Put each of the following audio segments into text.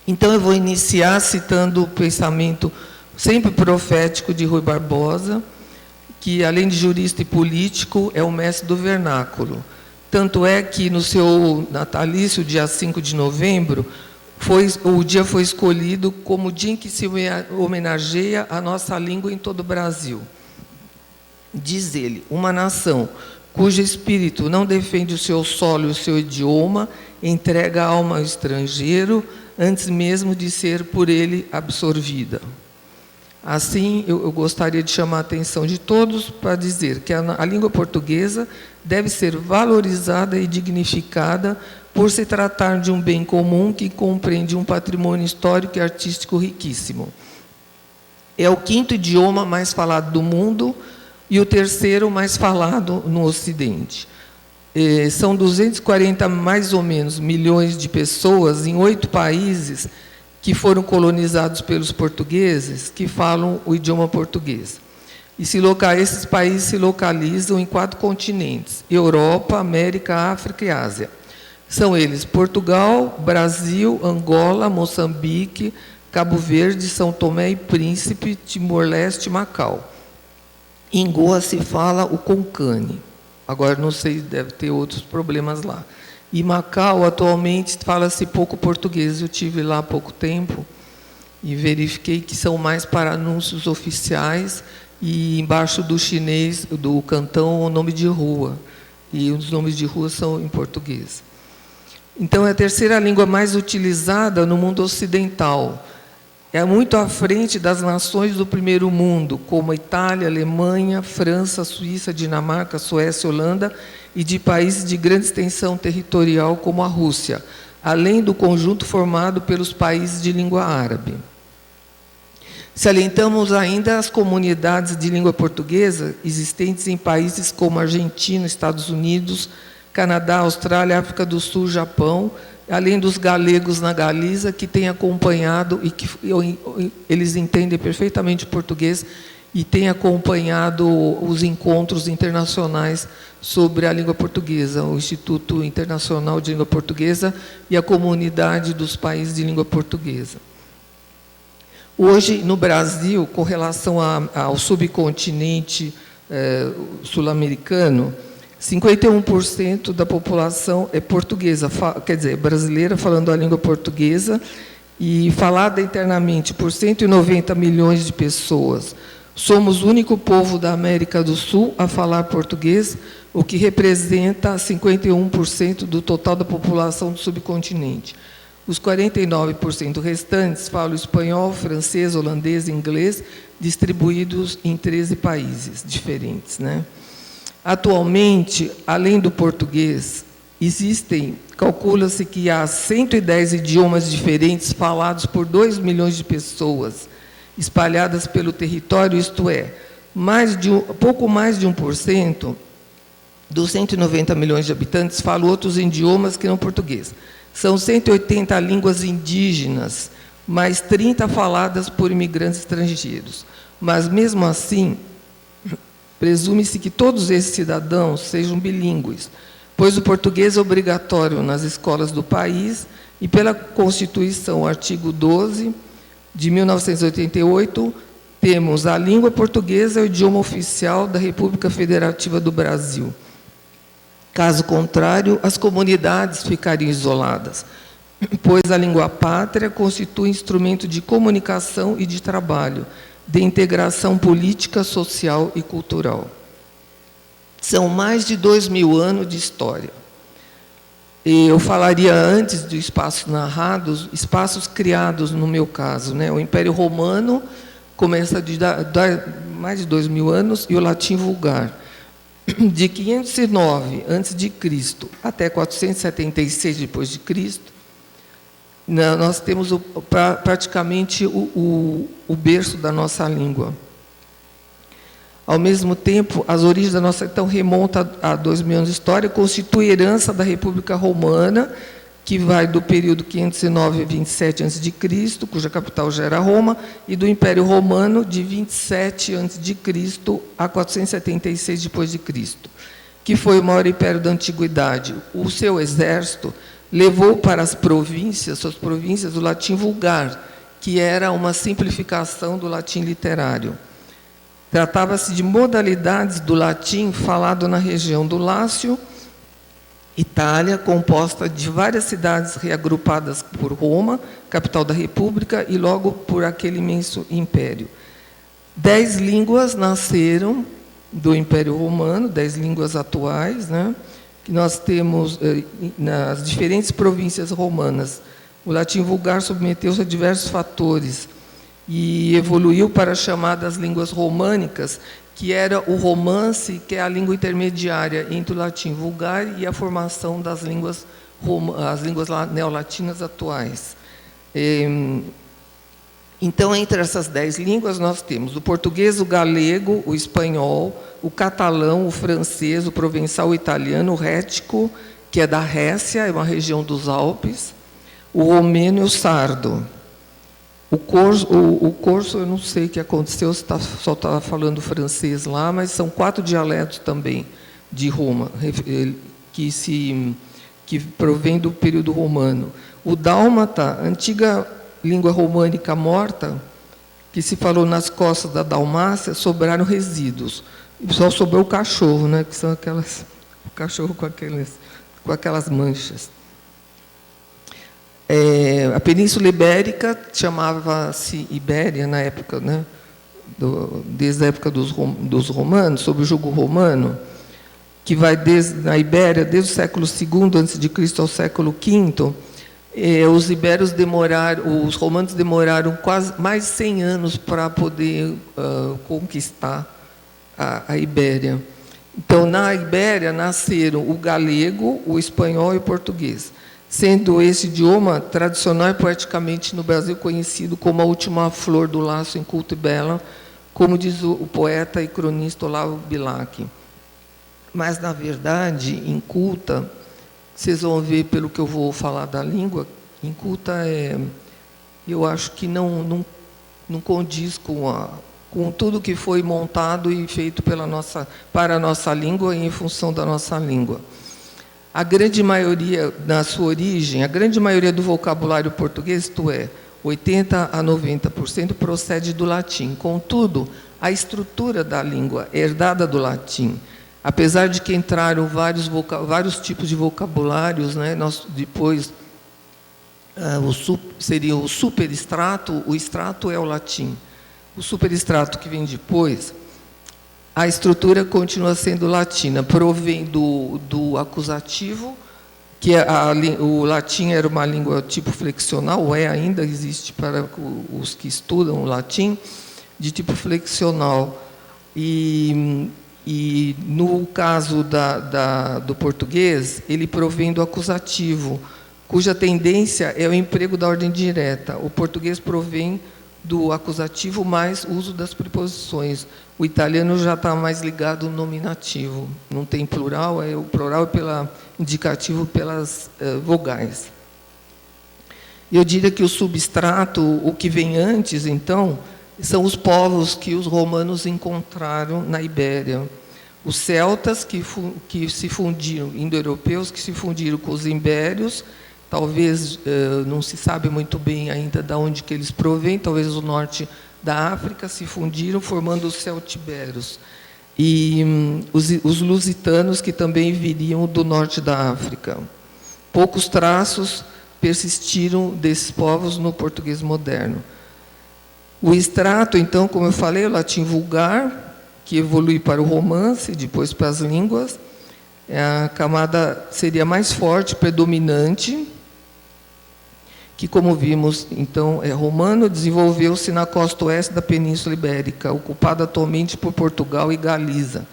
Então, eu vou iniciar citando o pensamento sempre profético de Rui Barbosa, que, além de jurista e político, é o mestre do vernáculo. Tanto é que, no seu natalício, dia 5 de novembro, o dia foi escolhido como o dia em que se homenageia a nossa língua em todo o Brasil. Diz ele: uma nação cujo espírito não defende o seu solo e o seu idioma, entrega a alma ao estrangeiro, antes mesmo de ser por ele absorvida. Assim, eu gostaria de chamar a atenção de todos para dizer que a língua portuguesa deve ser valorizada e dignificada por se tratar de um bem comum que compreende um patrimônio histórico e artístico riquíssimo. É o 5º idioma mais falado do mundo e o 3º mais falado no Ocidente. São 240, mais ou menos, milhões de pessoas em 8 países que foram colonizados pelos portugueses, que falam o idioma português. E esses países se localizam em 4 continentes: Europa, América, África e Ásia. São eles Portugal, Brasil, Angola, Moçambique, Cabo Verde, São Tomé e Príncipe, Timor-Leste e Macau. Em Goa se fala o Konkani. Agora, não sei, deve ter outros problemas lá. E Macau, atualmente, fala-se pouco português. Eu estive lá há pouco tempo e verifiquei que são mais para anúncios oficiais e embaixo do chinês, do cantão, o nome de rua. E os nomes de rua são em português. Então, é a 3ª língua mais utilizada no mundo ocidental. É muito à frente das nações do primeiro mundo, como a Itália, Alemanha, França, Suíça, Dinamarca, Suécia, Holanda, e de países de grande extensão territorial, como a Rússia, além do conjunto formado pelos países de língua árabe. Salientamos ainda as comunidades de língua portuguesa existentes em países como Argentina, Estados Unidos, Canadá, Austrália, África do Sul, Japão, além dos galegos na Galiza, que têm acompanhado e que eles entendem perfeitamente o português e têm acompanhado os encontros internacionais sobre a língua portuguesa, o Instituto Internacional de Língua Portuguesa e a comunidade dos países de língua portuguesa. Hoje, no Brasil, com relação ao subcontinente sul-americano, 51% da população é portuguesa, quer dizer, brasileira, falando a língua portuguesa, e falada internamente por 190 milhões de pessoas. Somos o único povo da América do Sul a falar português, o que representa 51% do total da população do subcontinente. Os 49% restantes falam espanhol, francês, holandês e inglês, distribuídos em 13 países diferentes, né? Atualmente, além do português, calcula-se que há 110 idiomas diferentes falados por 2 milhões de pessoas, espalhadas pelo território, isto é, pouco mais de 1% dos 190 milhões de habitantes falam outros idiomas que não português. São 180 línguas indígenas, mais 30 faladas por imigrantes estrangeiros. Mas, mesmo assim, presume-se que todos esses cidadãos sejam bilíngues, pois o português é obrigatório nas escolas do país e, pela Constituição, artigo 12 de 1988, temos a língua portuguesa é o idioma oficial da República Federativa do Brasil. Caso contrário, as comunidades ficariam isoladas, pois a língua pátria constitui instrumento de comunicação e de trabalho, de integração política, social e cultural. São mais de 2.000 anos de história. Eu falaria antes do espaço narrados, espaços criados, no meu caso, né? O Império Romano começa de mais de 2.000 anos e o latim vulgar. De 509 a.C. até 476 depois de Cristo, nós temos praticamente o berço da nossa língua. Ao mesmo tempo, as origens da nossa, então, remontam a 2.000 anos de história, constitui herança da República Romana, que vai do período 509 a 27 a.C., cuja capital já era Roma, e do Império Romano, de 27 a.C. a 476 depois de Cristo, que foi o maior império da antiguidade. O seu exército levou para as províncias, suas províncias, o latim vulgar, que era uma simplificação do latim literário. Tratava-se de modalidades do latim falado na região do Lácio, Itália, composta de várias cidades reagrupadas por Roma, capital da República, e logo por aquele imenso império. 10 línguas nasceram do Império Romano, 10 línguas atuais, né, que nós temos nas diferentes províncias romanas. O latim vulgar submeteu-se a diversos fatores e evoluiu para as chamadas línguas românicas, que era o romance, que é a língua intermediária entre o latim vulgar e a formação das línguas, as línguas neolatinas atuais. Então, entre essas 10 línguas, nós temos o português, o galego, o espanhol, o catalão, o francês, o provençal, o italiano, o rético, que é da Récia, é uma região dos Alpes, o romeno e o sardo. O corso, eu não sei o que aconteceu, só estava falando francês lá, mas são 4 dialetos também de Roma, que provém do período romano. O dálmata, antiga língua românica morta, que se falou nas costas da Dalmácia, sobraram resíduos. Só sobrou o cachorro, né, que são o cachorro com aquelas manchas. A Península Ibérica chamava-se Ibéria na época, né, desde a época dos romanos, sob o jugo romano, que vai na Ibéria, desde o século II a.C. ao século V. Os romanos demoraram quase mais de 100 anos para poder conquistar a Ibéria. Então, na Ibéria nasceram o galego, o espanhol e o português, sendo esse idioma tradicional e poeticamente no Brasil conhecido como a última flor do laço inculta e bela, como diz o poeta e cronista Olavo Bilac. Mas, na verdade, inculta, vocês vão ver pelo que eu vou falar da língua, inculta eu acho que não condiz com tudo que foi montado e feito para a nossa língua e em função da nossa língua. A grande maioria, na sua origem, a grande maioria do vocabulário português, isto é, 80% a 90%, procede do latim. Contudo, a estrutura da língua é herdada do latim. Apesar de que entraram vários tipos de vocabulários, né, depois seria o superestrato, o extrato é o latim. O superestrato que vem depois, a estrutura continua sendo latina, provém do acusativo, que o latim era uma língua tipo flexional, ainda existe para os que estudam o latim, de tipo flexional. E no caso do português, ele provém do acusativo, cuja tendência é o emprego da ordem direta. O português provém do acusativo mais uso das preposições. O italiano já está mais ligado ao nominativo. Não tem plural, o plural é indicativo pelas vogais. Eu diria que o substrato, o que vem antes, então, são os povos que os romanos encontraram na Ibéria. Os celtas que se fundiram, indo-europeus, que se fundiram com os ibérios, talvez não se sabe muito bem ainda de onde que eles provêm, talvez o norte da África, se fundiram, formando os celtiberos. E os lusitanos, que também viriam do norte da África. Poucos traços persistiram desses povos no português moderno. O extrato, então, como eu falei, o latim vulgar, que evolui para o romance, depois para as línguas, a camada seria mais forte, predominante, que, como vimos, então, é romano, desenvolveu-se na costa oeste da Península Ibérica, ocupada atualmente por Portugal e Galiza,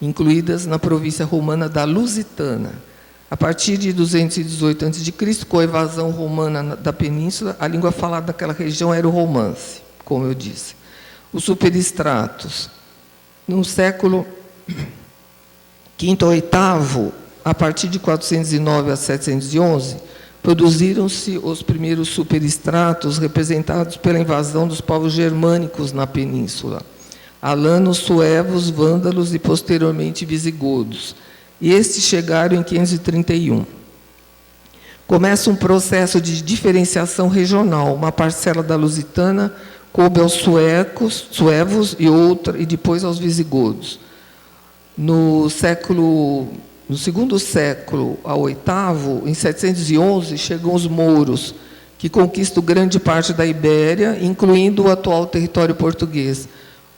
incluídas na província romana da Lusitana. A partir de 218 a.C., com a invasão romana da península, a língua falada daquela região era o romance, como eu disse. Os superestratos. No século V ao VIII, a partir de 409 a 711, produziram-se os primeiros superestratos representados pela invasão dos povos germânicos na península, alanos, suevos, vândalos e, posteriormente, visigodos. E estes chegaram em 531. Começa um processo de diferenciação regional. Uma parcela da Lusitana coube aos suevos e depois aos visigodos. No segundo século ao oitavo, em 711, chegam os mouros, que conquistam grande parte da Ibéria, incluindo o atual território português.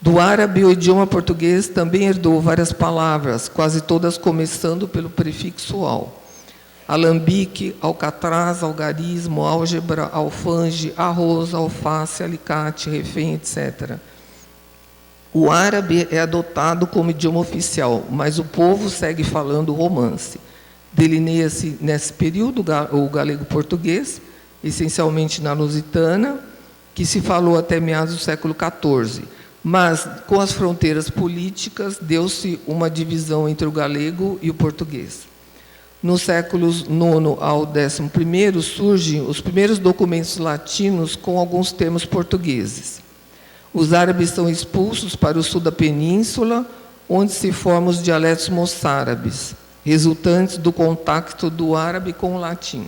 Do árabe, o idioma português também herdou várias palavras, quase todas começando pelo prefixo al. Alambique, alcatraz, algarismo, álgebra, alfange, arroz, alface, alicate, refém, etc. O árabe é adotado como idioma oficial, mas o povo segue falando romance. Delineia-se, nesse período, o galego-português, essencialmente na Lusitana, que se falou até meados do século XIV. Mas, com as fronteiras políticas, deu-se uma divisão entre o galego e o português. Nos séculos IX ao XI, surgem os primeiros documentos latinos com alguns termos portugueses. Os árabes são expulsos para o sul da península, onde se formam os dialetos moçárabes, resultantes do contato do árabe com o latim.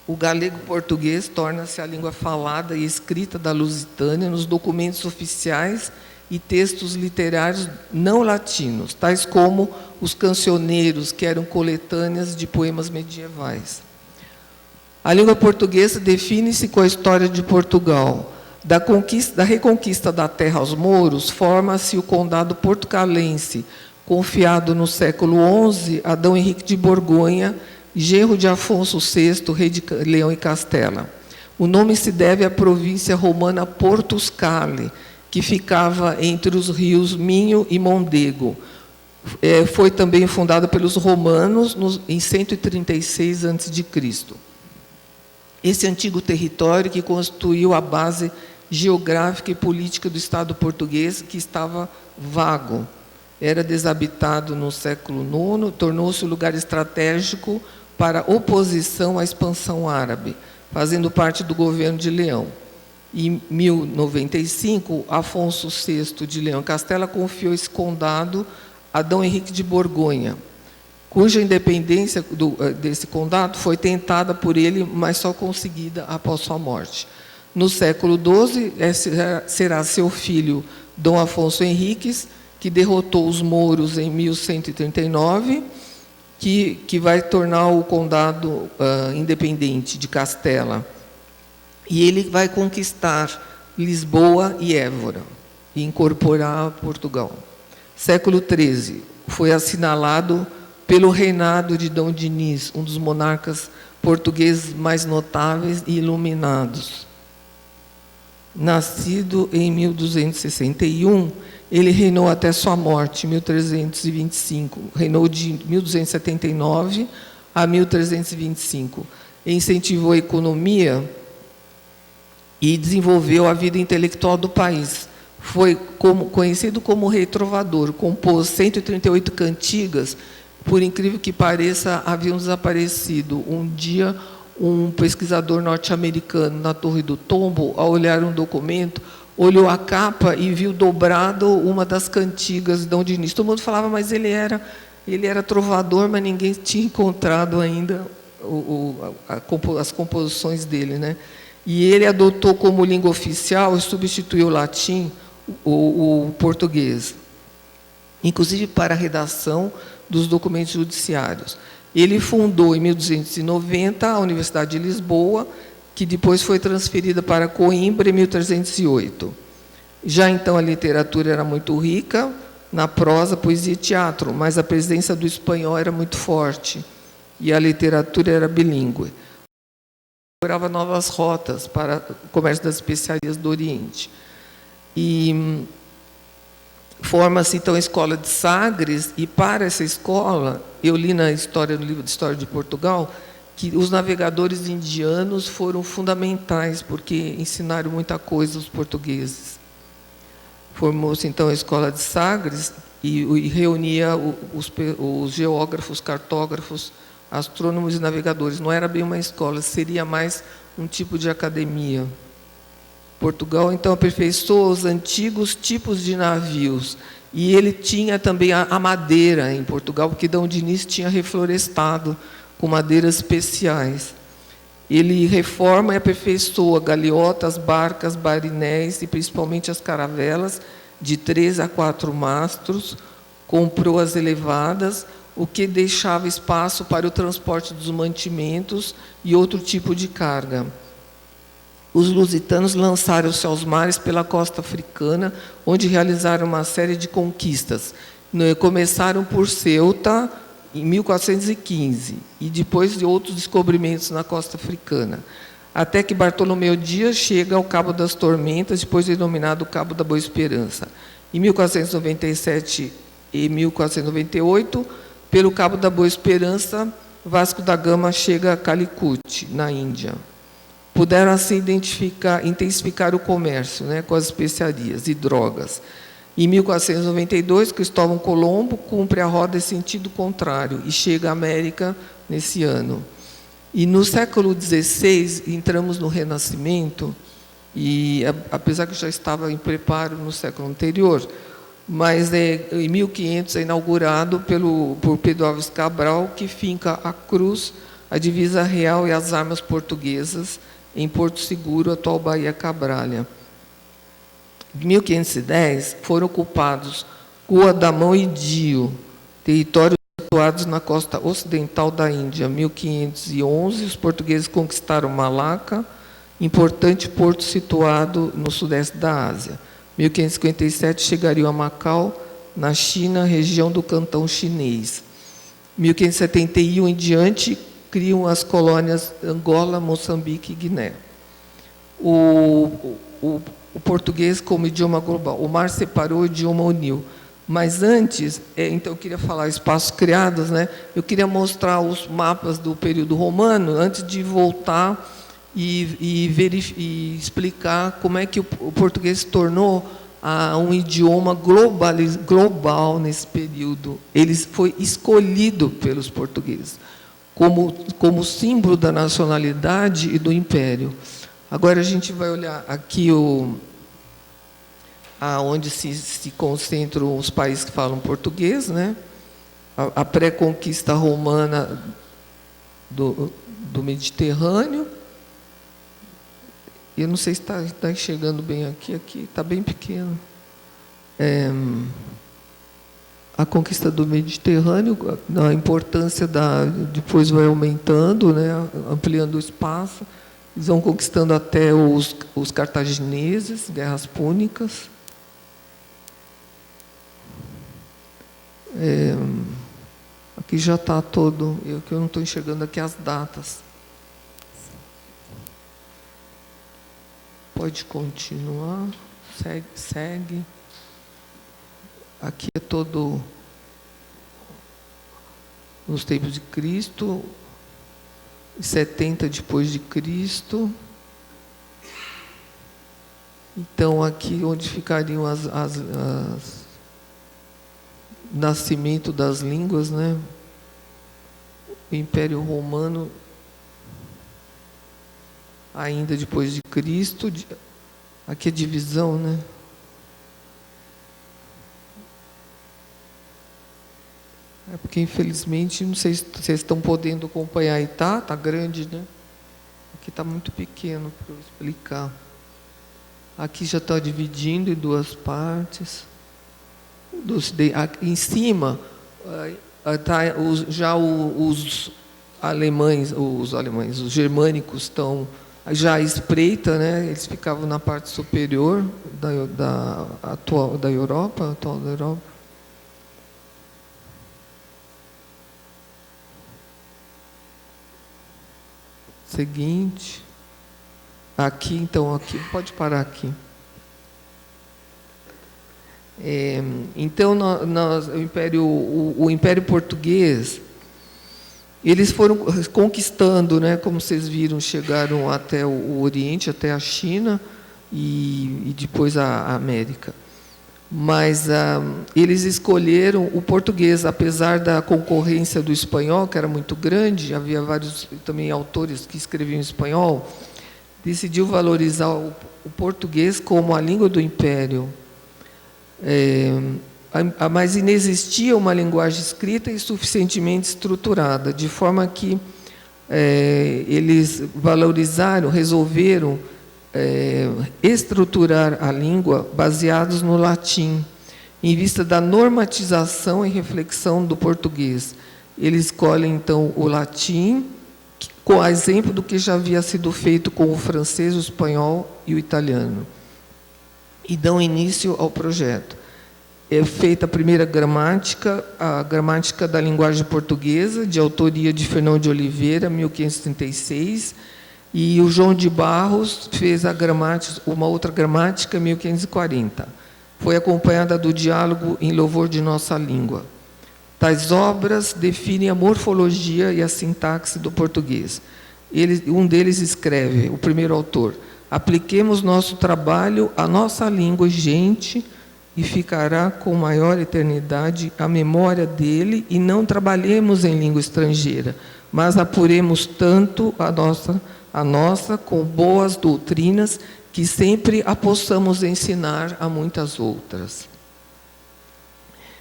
O galego-português torna-se a língua falada e escrita da Lusitânia nos documentos oficiais e textos literários não latinos, tais como os cancioneiros, que eram coletâneas de poemas medievais. A língua portuguesa define-se com a história de Portugal. Da reconquista da terra aos mouros, forma-se o condado portucalense, confiado no século XI a D. Henrique de Borgonha, genro de Afonso VI, rei de Leão e Castela. O nome se deve à província romana Portuscale, que ficava entre os rios Minho e Mondego. Foi também fundada pelos romanos em 136 a.C. Esse antigo território que constituiu a base geográfica e política do Estado português, que estava vago. Era desabitado no século IX, tornou-se um lugar estratégico para oposição à expansão árabe, fazendo parte do governo de Leão. Em 1095, Afonso VI de Leão e Castela confiou esse condado a D. Henrique de Borgonha, cuja independência desse condado foi tentada por ele, mas só conseguida após sua morte. No século XII, será seu filho, D. Afonso Henriques, que derrotou os mouros em 1139, que vai tornar o condado independente de Castela. E ele vai conquistar Lisboa e Évora, e incorporar Portugal. Século XIII, foi assinalado pelo reinado de D. Diniz, um dos monarcas portugueses mais notáveis e iluminados. Nascido em 1261, ele reinou até sua morte, em 1325. Reinou de 1279 a 1325. Incentivou a economia e desenvolveu a vida intelectual do país. Foi conhecido como rei trovador, compôs 138 cantigas. Por incrível que pareça, haviam desaparecido. Um dia, um pesquisador norte-americano na Torre do Tombo, ao olhar um documento, olhou a capa e viu dobrado uma das cantigas de D. Diniz. Todo mundo falava, mas ele era trovador, mas ninguém tinha encontrado ainda as composições dele, né? E ele adotou como língua oficial e substituiu o latim, o português, inclusive para a redação dos documentos judiciários. Ele fundou, em 1290, a Universidade de Lisboa, que depois foi transferida para Coimbra, em 1308. Já então a literatura era muito rica, na prosa, poesia e teatro, mas a presença do espanhol era muito forte, e a literatura era bilíngue. Procurava novas rotas para o comércio das especiarias do Oriente. E forma-se, então, a Escola de Sagres, e para essa escola, eu li no livro de História de Portugal, que os navegadores indianos foram fundamentais, porque ensinaram muita coisa aos portugueses. Formou-se, então, a Escola de Sagres e reunia os geógrafos, cartógrafos, astrônomos e navegadores. Não era bem uma escola, seria mais um tipo de academia. Portugal, então, aperfeiçoou os antigos tipos de navios. E ele tinha também a madeira em Portugal, porque D. Diniz tinha reflorestado com madeiras especiais. Ele reforma e aperfeiçoa galiotas, barcas, barinéis e principalmente as caravelas de 3 a 4 mastros, com proas elevadas, o que deixava espaço para o transporte dos mantimentos e outro tipo de carga. Os lusitanos lançaram-se aos mares pela costa africana, onde realizaram uma série de conquistas. Começaram por Ceuta, em 1415, e depois de outros descobrimentos na costa africana, até que Bartolomeu Dias chega ao Cabo das Tormentas, depois denominado Cabo da Boa Esperança. Em 1497 e 1498, pelo Cabo da Boa Esperança, Vasco da Gama chega a Calicut, na Índia. Puderam assim intensificar o comércio, né, com as especiarias e drogas. Em 1492, Cristóvão Colombo cumpre a rota em sentido contrário e chega à América nesse ano. E no século XVI, entramos no Renascimento, e apesar que já estava em preparo no século anterior, mas em 1500 é inaugurado por Pedro Álvares Cabral, que finca a cruz, a divisa real e as armas portuguesas em Porto Seguro, atual Bahia Cabralha. Em 1510, foram ocupados Guadamão e Dio, territórios situados na costa ocidental da Índia. Em 1511, os portugueses conquistaram Malaca, importante porto situado no sudeste da Ásia. Em 1557, chegariam a Macau, na China, região do Cantão Chinês. Em 1571 em diante, criam as colônias Angola, Moçambique e Guiné. O português como idioma global. O mar separou, o idioma uniu. Mas antes, então eu queria falar espaços criados, né? Eu queria mostrar os mapas do período romano, antes de voltar e explicar como é que o português se tornou um idioma global nesse período. Ele foi escolhido pelos portugueses como símbolo da nacionalidade e do império. Agora a gente vai olhar aqui onde se concentram os países que falam português, né? A pré-conquista romana do Mediterrâneo. Eu não sei se está enxergando bem aqui está bem pequeno. A conquista do Mediterrâneo, a importância depois vai aumentando, né? Ampliando o espaço. Eles vão conquistando até os cartagineses, guerras púnicas. Aqui já está todo, que eu não estou enxergando aqui as datas. Pode continuar, segue. Aqui é todo nos tempos de Cristo, 70 depois de Cristo. Então, aqui onde ficariam nascimento das línguas, né? O Império Romano, ainda depois de Cristo. Aqui é divisão, né? É porque, infelizmente, não sei se vocês estão podendo acompanhar aí, tá? Está grande, né? Aqui está muito pequeno para eu explicar. Aqui já está dividindo em duas partes. Aqui em cima, já os germânicos estão já à espreita, né? Eles ficavam na parte superior atual da Europa. Seguinte. Aqui, então, aqui pode parar aqui. Então, o Império Português, eles foram conquistando, né? Como vocês viram, chegaram até o Oriente, até a China e depois a América. Mas eles escolheram o português, apesar da concorrência do espanhol, que era muito grande, havia vários também autores que escreviam em espanhol, decidiu valorizar o português como a língua do Império. Mas inexistia uma linguagem escrita e suficientemente estruturada, de forma que eles valorizaram, resolveram estruturar a língua baseados no latim, em vista da normatização e reflexão do português. Eles escolhem, então, o latim, com exemplo do que já havia sido feito com o francês, o espanhol e o italiano, e dão início ao projeto. É feita a primeira gramática, a gramática da linguagem portuguesa, de autoria de Fernão de Oliveira, 1536, e o João de Barros fez a gramática, uma outra gramática, 1540. Foi acompanhada do diálogo em louvor de nossa língua. Tais obras definem a morfologia e a sintaxe do português. Um deles escreve, o primeiro autor: apliquemos nosso trabalho à nossa língua, gente, e ficará com maior eternidade a memória dele, e não trabalhemos em língua estrangeira, mas apuremos tanto a nossa com boas doutrinas, que sempre a possamos ensinar a muitas outras.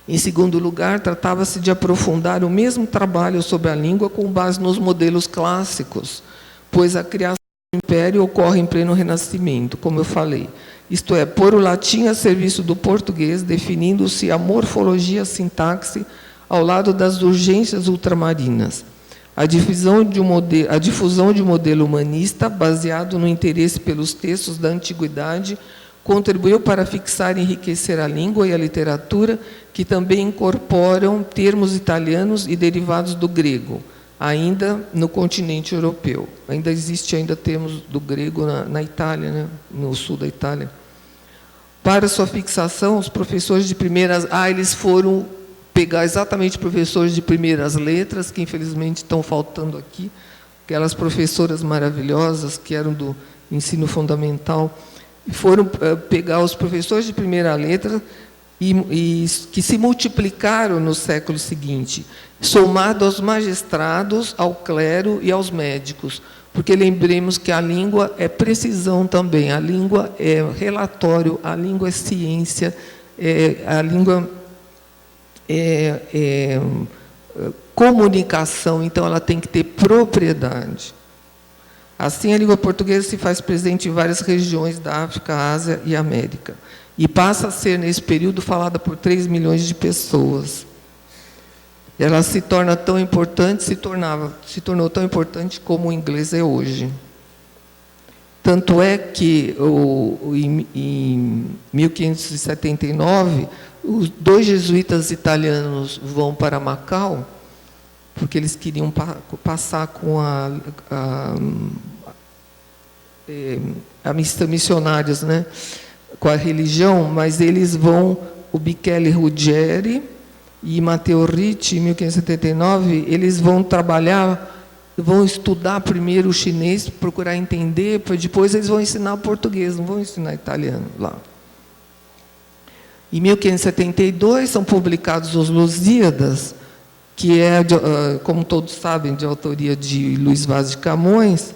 Em segundo lugar, tratava-se de aprofundar o mesmo trabalho sobre a língua com base nos modelos clássicos, pois a criação do império ocorre em pleno renascimento, como eu falei. Isto é, pôr o latim a serviço do português, definindo-se a morfologia, a sintaxe, ao lado das urgências ultramarinas. A difusão de um modelo humanista, baseado no interesse pelos textos da antiguidade, contribuiu para fixar e enriquecer a língua e a literatura, que também incorporam termos italianos e derivados do grego, ainda no continente europeu. Ainda existe termos do grego na Itália, né? No sul da Itália. Para sua fixação, os professores de primeiras... eles foram pegar exatamente professores de primeiras letras, que infelizmente estão faltando aqui, aquelas professoras maravilhosas que eram do ensino fundamental, e foram pegar os professores de primeira letra e que se multiplicaram no século seguinte, somado aos magistrados, ao clero e aos médicos, porque lembremos que a língua é precisão também, a língua é relatório, a língua é ciência, a língua é comunicação, então ela tem que ter propriedade. Assim, a língua portuguesa se faz presente em várias regiões da África, Ásia e América, e passa a ser, nesse período, falada por 3 milhões de pessoas. Ela se torna tão importante, se tornou tão importante como o inglês é hoje. Tanto é que, em 1579, os 2 jesuítas italianos vão para Macau, porque eles queriam passar com missionários, né, com a religião, mas eles vão, o Michele Ruggieri e Matteo Ricci, em 1579, eles vão trabalhar, vão estudar primeiro o chinês, procurar entender, depois eles vão ensinar o português, não vão ensinar italiano lá. Em 1572, são publicados os Lusíadas, que é, como todos sabem, de autoria de Luís Vaz de Camões,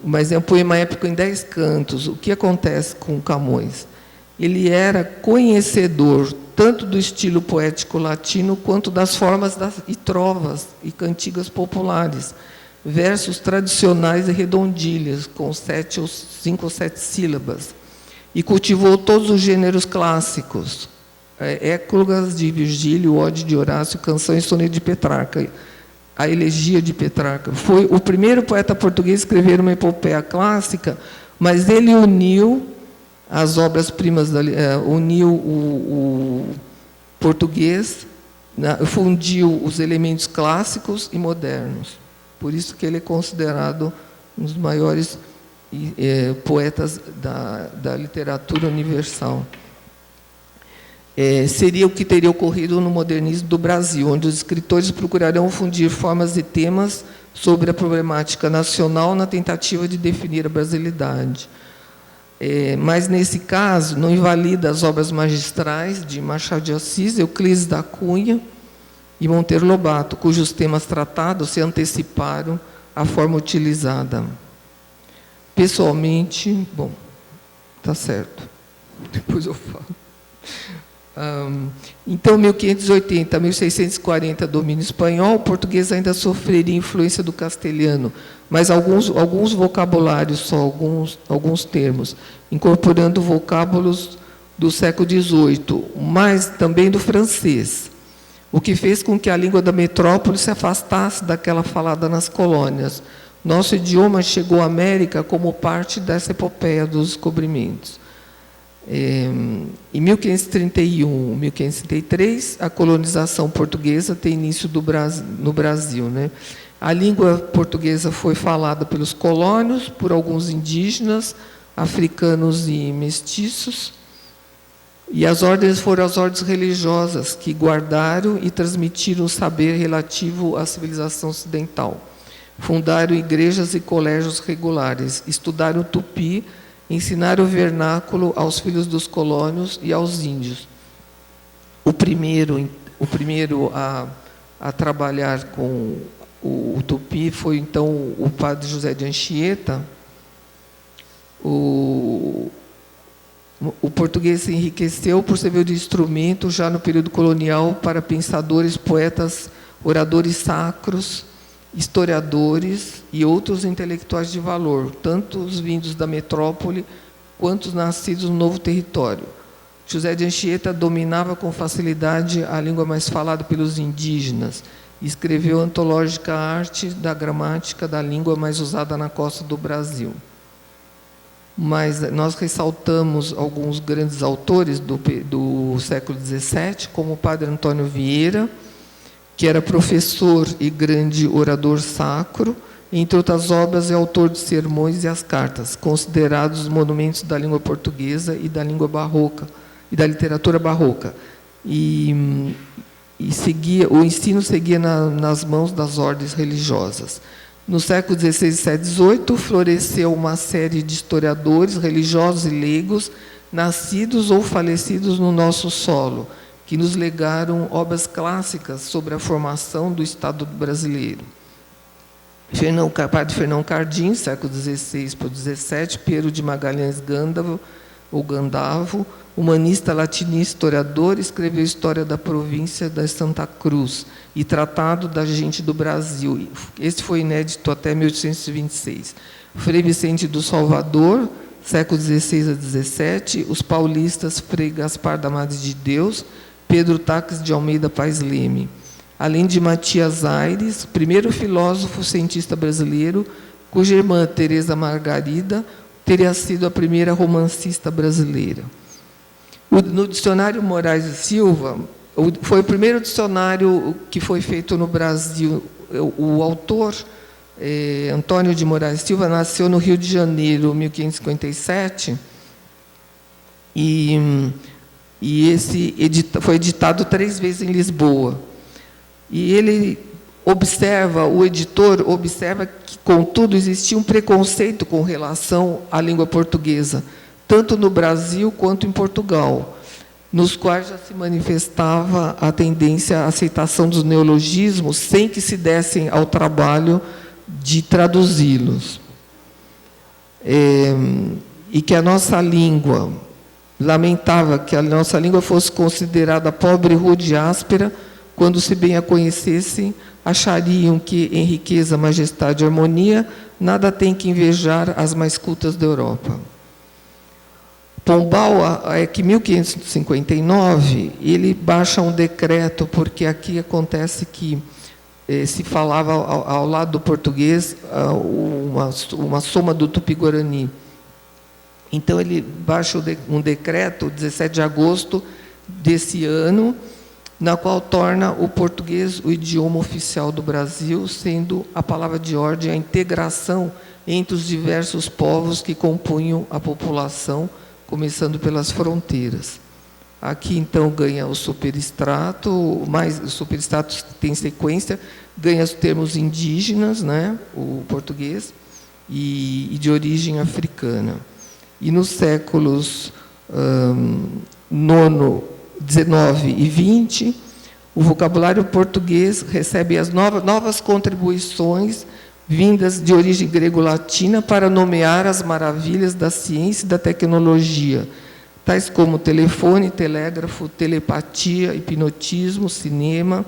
mas é um poema épico em 10 cantos. O que acontece com Camões? Ele era conhecedor tanto do estilo poético latino, quanto das formas e trovas e cantigas populares, versos tradicionais e redondilhas, com 5 ou 7 sílabas, e cultivou todos os gêneros clássicos, éclogas de Virgílio, ode de Horácio, canção e soneto de Petrarca, a elegia de Petrarca. Foi o primeiro poeta português a escrever uma epopeia clássica, mas ele uniu as obras-primas, uniu o português, fundiu os elementos clássicos e modernos. Por isso que ele é considerado um dos maiores poetas da literatura universal. Seria o que teria ocorrido no modernismo do Brasil, onde os escritores procurarão fundir formas e temas sobre a problemática nacional na tentativa de definir a brasilidade. Mas, nesse caso, não invalida as obras magistrais de Machado de Assis, Euclides da Cunha e Monteiro Lobato, cujos temas tratados se anteciparam à forma utilizada. Pessoalmente, bom, está certo, depois eu falo. Então, 1580 a 1640, domínio espanhol, o português ainda sofreria influência do castelhano, mas alguns vocabulários, só alguns termos, incorporando vocábulos do século XVIII, mas também do francês, o que fez com que a língua da metrópole se afastasse daquela falada nas colônias. Nosso idioma chegou à América como parte dessa epopeia dos descobrimentos. Em 1531, 1533, a colonização portuguesa tem início no Brasil, né? A língua portuguesa foi falada pelos colônios, por alguns indígenas, africanos e mestiços, e as ordens foram as ordens religiosas que guardaram e transmitiram o saber relativo à civilização ocidental. Fundaram igrejas e colégios regulares, estudaram o tupi, ensinaram o vernáculo aos filhos dos colônios e aos índios. O primeiro a trabalhar com o tupi foi, então, o padre José de Anchieta. O português se enriqueceu por servir de instrumento, já no período colonial, para pensadores, poetas, oradores sacros, historiadores e outros intelectuais de valor, tanto os vindos da metrópole quanto os nascidos no novo território. José de Anchieta dominava com facilidade a língua mais falada pelos indígenas e escreveu a antológica Arte da Gramática da Língua mais usada na costa do Brasil. Mas nós ressaltamos alguns grandes autores do século XVII, como o padre Antônio Vieira, que era professor e grande orador sacro, entre outras obras é autor de sermões e as cartas, considerados monumentos da língua portuguesa e da língua barroca, e da literatura barroca. E o ensino seguia nas mãos das ordens religiosas. No século XVI, XVII, XVIII, floresceu uma série de historiadores religiosos e leigos, nascidos ou falecidos no nosso solo, que nos legaram obras clássicas sobre a formação do Estado brasileiro. Padre Fernão Cardim, século XVI para o XVII, Pedro de Magalhães Gandavo, humanista latinista, historiador, escreveu História da província da Santa Cruz e Tratado da Gente do Brasil. Esse foi inédito até 1826. Frei Vicente do Salvador, século XVI a XVII, os paulistas Frei Gaspar da Madre de Deus, Pedro Taques de Almeida Paes Leme, além de Matias Aires, primeiro filósofo cientista brasileiro, cuja irmã Teresa Margarida teria sido a primeira romancista brasileira. No dicionário Moraes e Silva, foi o primeiro dicionário que foi feito no Brasil. O autor, Antônio de Moraes e Silva, nasceu no Rio de Janeiro, em 1557, e esse foi editado 3 vezes em Lisboa. E ele observa, o editor observa que, contudo, existia um preconceito com relação à língua portuguesa, tanto no Brasil quanto em Portugal, nos quais já se manifestava a tendência à aceitação dos neologismos sem que se dessem ao trabalho de traduzi-los. E que a nossa língua, lamentava que a nossa língua fosse considerada pobre, rude e áspera, quando, se bem a conhecessem, achariam que, em riqueza, majestade e harmonia, nada tem que invejar as mais cultas da Europa. Pombal, é que em 1559, ele baixa um decreto, porque aqui acontece que se falava ao lado do português uma soma do Tupi-Guarani. Então, ele baixa um decreto, 17 de agosto desse ano, na qual torna o português o idioma oficial do Brasil, sendo a palavra de ordem a integração entre os diversos povos que compunham a população, começando pelas fronteiras. Aqui, então, ganha o superestrato, mas o superestrato tem sequência, ganha os termos indígenas, né, o português, e de origem africana. E nos séculos IX, XIX e XX, o vocabulário português recebe as novas contribuições vindas de origem grego-latina para nomear as maravilhas da ciência e da tecnologia, tais como telefone, telégrafo, telepatia, hipnotismo, cinema,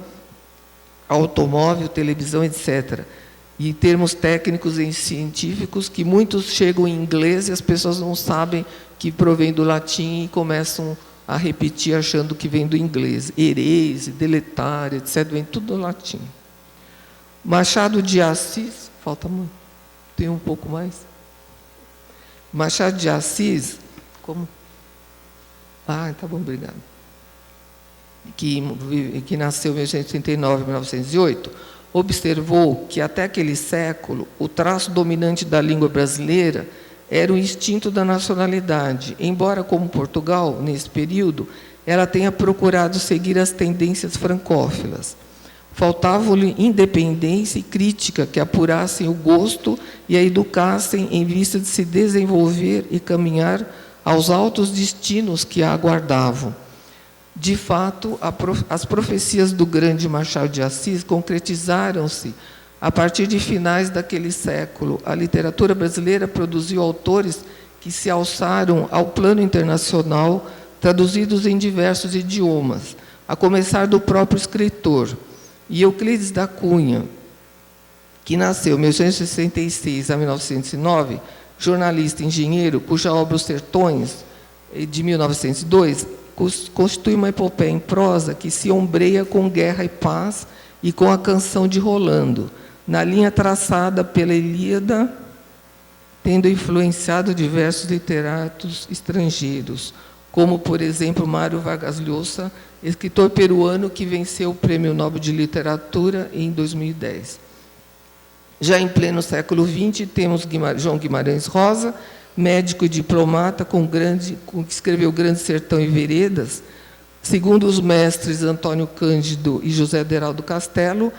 automóvel, televisão, etc. E termos técnicos e científicos que muitos chegam em inglês e as pessoas não sabem que provém do latim e começam a repetir achando que vem do inglês. Erase, deletar, etc. Vem tudo do latim. Machado de Assis, falta muito, tem um pouco mais. Machado de Assis, como? Ah, tá bom, obrigado. Que nasceu em 1839, 1908, observou que até aquele século o traço dominante da língua brasileira era o instinto da nacionalidade, embora, como Portugal, nesse período, ela tenha procurado seguir as tendências francófilas. Faltava-lhe independência e crítica que apurassem o gosto e a educassem em vista de se desenvolver e caminhar aos altos destinos que a aguardavam. De fato, as profecias do grande Machado de Assis concretizaram-se a partir de finais daquele século. A literatura brasileira produziu autores que se alçaram ao plano internacional, traduzidos em diversos idiomas, a começar do próprio escritor. E Euclides da Cunha, que nasceu em 1866 a 1909, jornalista e engenheiro, cuja obra Os Sertões, de 1902, constitui uma epopeia em prosa que se ombreia com Guerra e Paz e com a Canção de Rolando, na linha traçada pela Ilíada, tendo influenciado diversos literatos estrangeiros, como, por exemplo, Mário Vargas Llosa, escritor peruano que venceu o Prêmio Nobel de Literatura em 2010. Já em pleno século XX, temos João Guimarães Rosa, médico e diplomata, que escreveu Grande Sertão e Veredas. Segundo os mestres Antônio Cândido e José Aderaldo Castelo,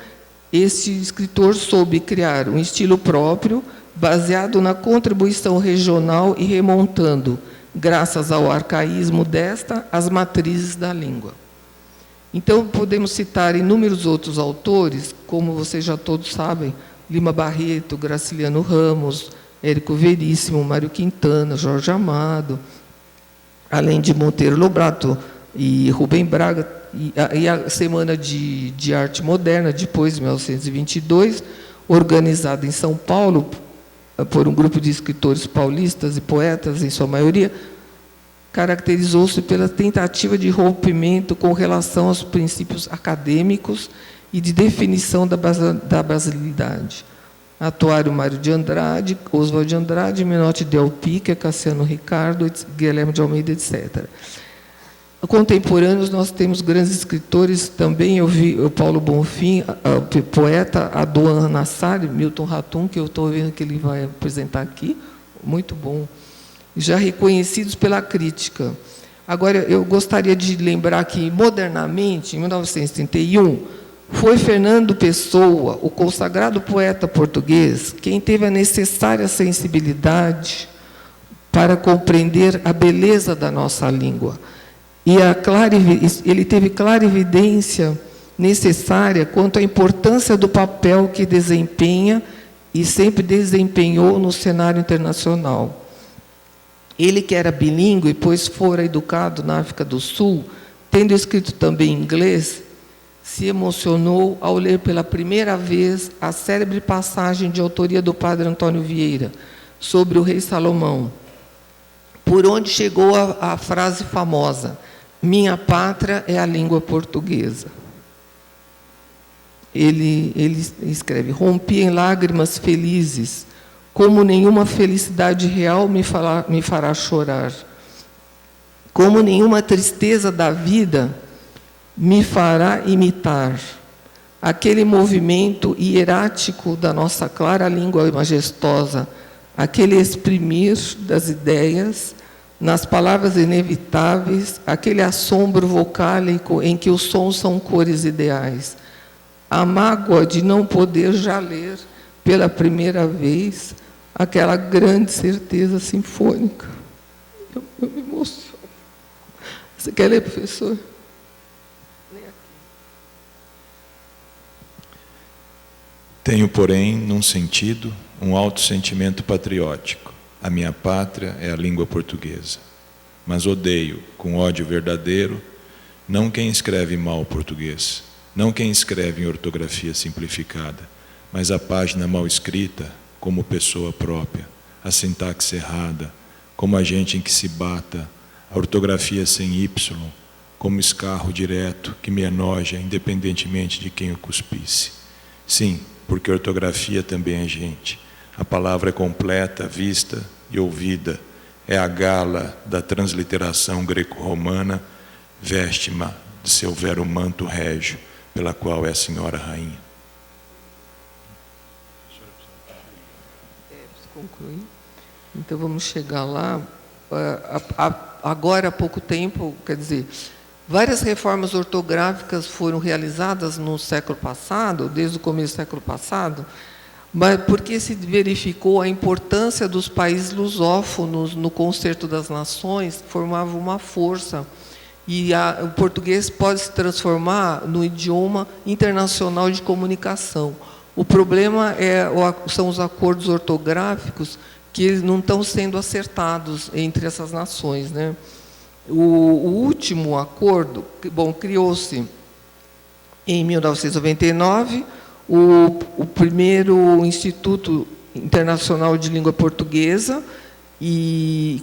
este escritor soube criar um estilo próprio, baseado na contribuição regional e remontando, graças ao arcaísmo desta, as matrizes da língua. Então, podemos citar inúmeros outros autores, como vocês já todos sabem, Lima Barreto, Graciliano Ramos, Érico Veríssimo, Mário Quintana, Jorge Amado, além de Monteiro Lobato e Rubem Braga, e a Semana de Arte Moderna, depois de 1922, organizada em São Paulo por um grupo de escritores paulistas e poetas, em sua maioria, caracterizou-se pela tentativa de rompimento com relação aos princípios acadêmicos e de definição da brasilidade. Atuaram Mário de Andrade, Oswald de Andrade, Menotti Del Pica, Cassiano Ricardo, Guilherme de Almeida, etc. Contemporâneos, nós temos grandes escritores também. Eu vi o Paulo Bonfim, o poeta Adoan Nassar, Milton Ratum, que eu estou vendo que ele vai apresentar aqui, muito bom, já reconhecidos pela crítica. Agora, eu gostaria de lembrar que, modernamente, em 1931, foi Fernando Pessoa, o consagrado poeta português, quem teve a necessária sensibilidade para compreender a beleza da nossa língua. E ele teve clara evidência necessária quanto à importância do papel que desempenha e sempre desempenhou no cenário internacional. Ele, que era bilíngue, pois fora educado na África do Sul, tendo escrito também em inglês, se emocionou ao ler pela primeira vez a célebre passagem de autoria do padre Antônio Vieira sobre o rei Salomão, por onde chegou a frase famosa: "Minha pátria é a língua portuguesa". Ele escreve: "Rompi em lágrimas felizes, como nenhuma felicidade real me fará chorar, como nenhuma tristeza da vida me fará imitar aquele movimento hierático da nossa clara língua majestosa, aquele exprimir das ideias nas palavras inevitáveis, aquele assombro vocálico em que os sons são cores ideais, a mágoa de não poder já ler pela primeira vez aquela grande certeza sinfônica". Eu me emociono. Você quer ler, professor? Tenho, porém, num sentido, um alto sentimento patriótico. A minha pátria é a língua portuguesa. mas odeio, com ódio verdadeiro, não quem escreve mal o português, não quem escreve em ortografia simplificada, mas a página mal escrita como pessoa própria, a sintaxe errada, como agente em que se bata, a ortografia sem Y, como escarro direto que me enoja independentemente de quem o cuspisse. Sim, porque ortografia também é gente. A palavra é completa, vista e ouvida. É a gala da transliteração greco-romana, veste-me de seu vero manto régio, pela qual é a senhora rainha. Concluir. Então vamos chegar lá. Agora há pouco tempo, quer dizer, várias reformas ortográficas foram realizadas no século passado, desde o começo do século passado, mas porque se verificou a importância dos países lusófonos no concerto das nações, formava uma força. E o português pode se transformar no idioma internacional de comunicação. O problema são os acordos ortográficos que não estão sendo acertados entre essas nações, né? O último acordo, bom, criou-se em 1999 o primeiro Instituto Internacional de Língua Portuguesa,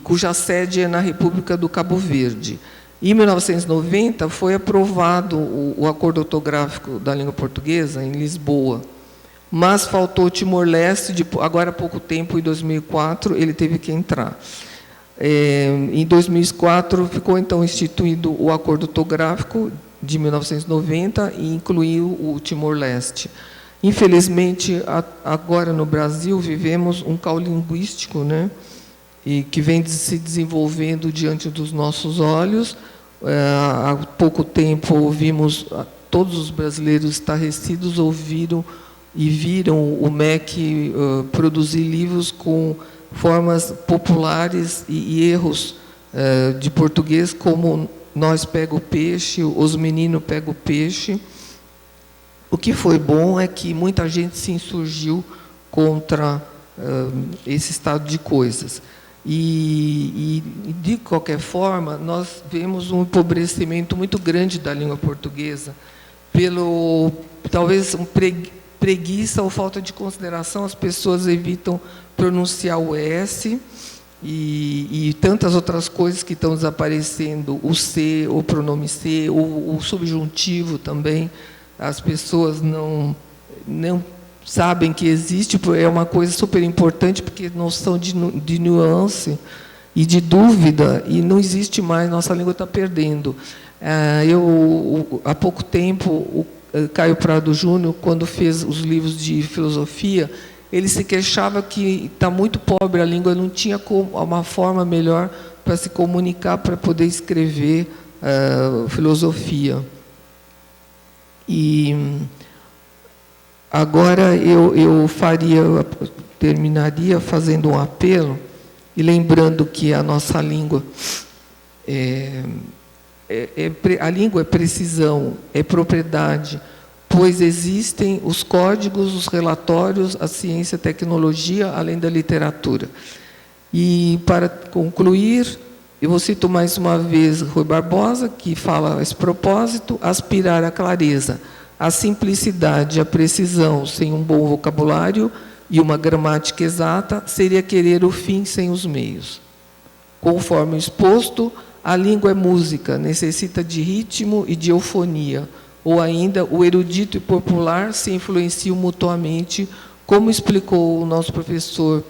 cuja sede é na República do Cabo Verde. Em 1990 foi aprovado o acordo ortográfico da língua portuguesa em Lisboa, mas faltou Timor-Leste, agora há pouco tempo, em 2004, ele teve que entrar. Em 2004, ficou então instituído o acordo ortográfico de 1990 e incluiu o Timor-Leste. Infelizmente, agora no Brasil, vivemos um caos linguístico, né, e que vem se desenvolvendo diante dos nossos olhos. Há pouco tempo, ouvimos, todos os brasileiros estarrecidos ouviram e viram o MEC produzir livros com formas populares e erros de português, como nós pega o peixe, os meninos pegam o peixe. O que foi bom é que muita gente se insurgiu contra esse estado de coisas. E, de qualquer forma, nós vemos um empobrecimento muito grande da língua portuguesa, talvez preguiça ou falta de consideração, as pessoas evitam pronunciar o S e tantas outras coisas que estão desaparecendo, o C, o pronome C, o subjuntivo também, as pessoas não sabem que existe, é uma coisa super importante, porque noção de nuance e de dúvida, e não existe mais, nossa língua está perdendo. Há pouco tempo, o Caio Prado Júnior, quando fez os livros de filosofia, ele se queixava que está muito pobre a língua, não tinha uma forma melhor para se comunicar, para poder escrever filosofia. E agora eu terminaria fazendo um apelo e lembrando que a nossa língua a língua é precisão, é propriedade, pois existem os códigos, os relatórios, a ciência, a tecnologia, além da literatura. E, para concluir, eu cito mais uma vez Rui Barbosa, que fala a esse propósito: aspirar à clareza, à simplicidade, à precisão, sem um bom vocabulário e uma gramática exata, seria querer o fim sem os meios. Conforme o exposto, a língua é música, necessita de ritmo e de eufonia, ou ainda o erudito e popular se influenciam mutuamente, como explicou o nosso professor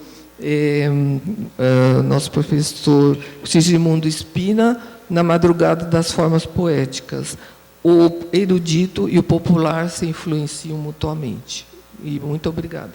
Sigismundo Spina, na Madrugada das Formas Poéticas. O erudito e o popular se influenciam mutuamente. E muito obrigada.